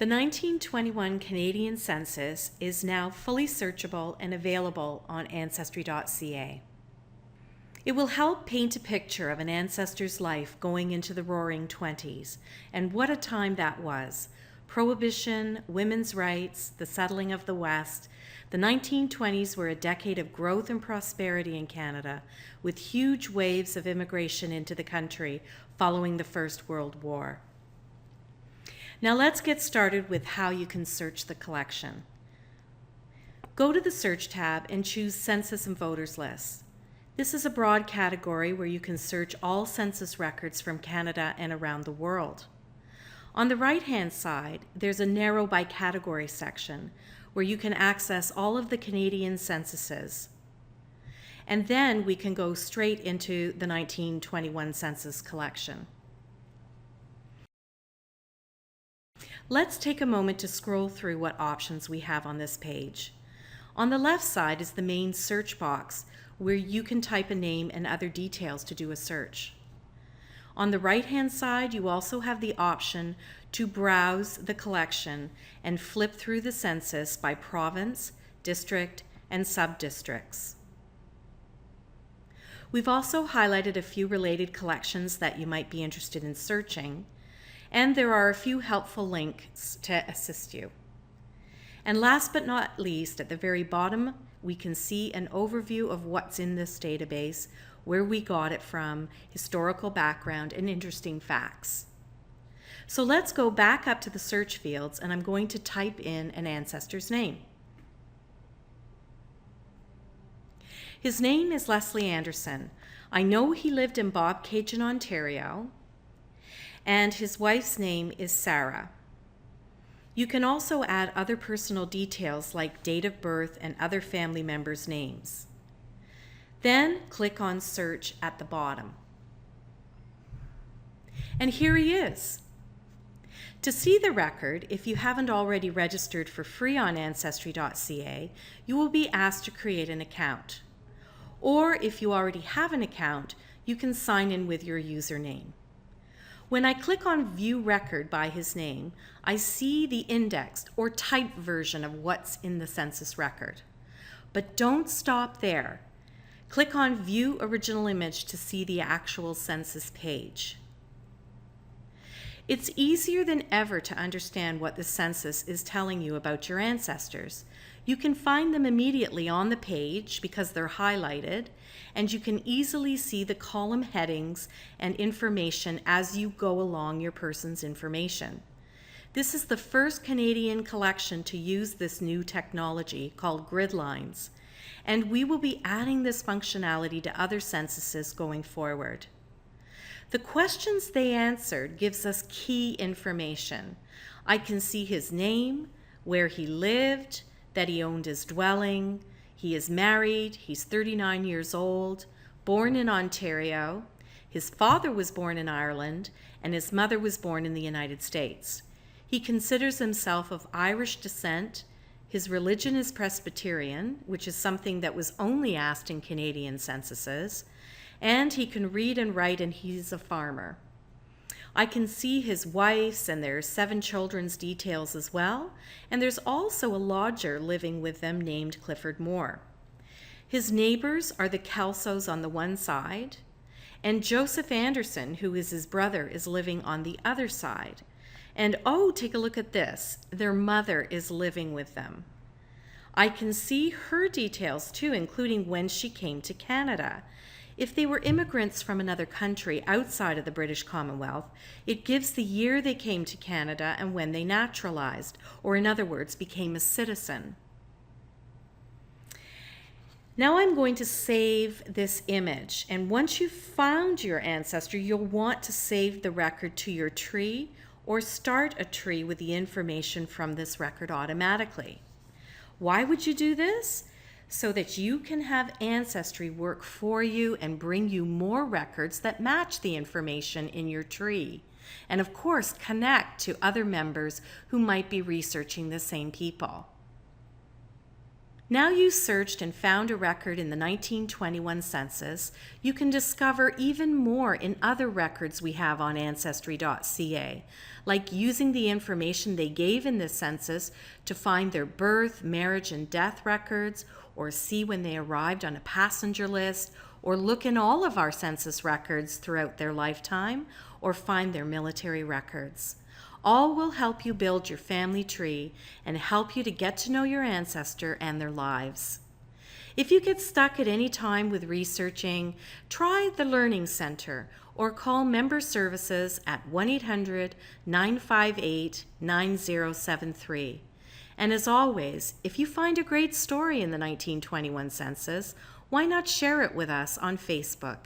The 1921 Canadian Census is now fully searchable and available on Ancestry.ca. It will help paint a picture of an ancestor's life going into the Roaring Twenties, and what a time that was. Prohibition, women's rights, the settling of the West. The 1920s were a decade of growth and prosperity in Canada, with huge waves of immigration into the country following the First World War. Now let's get started with how you can search the collection. Go to the Search tab and choose Census and Voters Lists. This is a broad category where you can search all census records from Canada and around the world. On the right-hand side, there's a narrow by category section where you can access all of the Canadian censuses. And then we can go straight into the 1921 census collection. Let's take a moment to scroll through what options we have on this page. On the left side is the main search box where you can type a name and other details to do a search. On the right-hand side, you also have the option to browse the collection and flip through the census by province, district, and sub-districts. We've also highlighted a few related collections that you might be interested in searching, and there are a few helpful links to assist you. And last but not least, at the very bottom, we can see an overview of what's in this database, where we got it from, historical background, and interesting facts. So let's go back up to the search fields, and I'm going to type in an ancestor's name. His name is Leslie Anderson. I know he lived in Bobcaygeon, Ontario, and his wife's name is Sarah. You can also add other personal details like date of birth and other family members' names. Then click on Search at the bottom. And here he is. To see the record, if you haven't already registered for free on Ancestry.ca, you will be asked to create an account. Or if you already have an account, you can sign in with your username. When I click on View Record by his name, I see the indexed or typed version of what's in the census record. But don't stop there. Click on View Original Image to see the actual census page. It's easier than ever to understand what the census is telling you about your ancestors. You can find them immediately on the page because they're highlighted, and you can easily see the column headings and information as you go along your person's information. This is the first Canadian collection to use this new technology called grid lines, and we will be adding this functionality to other censuses going forward. The questions they answered gives us key information. I can see his name, where he lived, that he owned his dwelling, he is married, he's 39 years old, born in Ontario, his father was born in Ireland, and his mother was born in the United States. He considers himself of Irish descent. His religion is Presbyterian, which is something that was only asked in Canadian censuses, and he can read and write, and he's a farmer. I can see his wife's and their 7 children's details as well, and there's also a lodger living with them named Clifford Moore. His neighbors are the Kelsos on the one side, and Joseph Anderson, who is his brother, is living on the other side. And oh, take a look at this, their mother is living with them. I can see her details too, including when she came to Canada. If they were immigrants from another country outside of the British Commonwealth, it gives the year they came to Canada and when they naturalized, or in other words, became a citizen. Now I'm going to save this image, and once you've found your ancestor, you'll want to save the record to your tree or start a tree with the information from this record automatically. Why would you do this? So that you can have Ancestry work for you and bring you more records that match the information in your tree. And of course, connect to other members who might be researching the same people. Now you searched and found a record in the 1921 census, you can discover even more in other records we have on Ancestry.ca, like using the information they gave in this census to find their birth, marriage, and death records, or see when they arrived on a passenger list, or look in all of our census records throughout their lifetime, or find their military records. All will help you build your family tree and help you to get to know your ancestor and their lives. If you get stuck at any time with researching, try the Learning Center or call Member Services at 1-800-958-9073. And as always, if you find a great story in the 1921 census, why not share it with us on Facebook?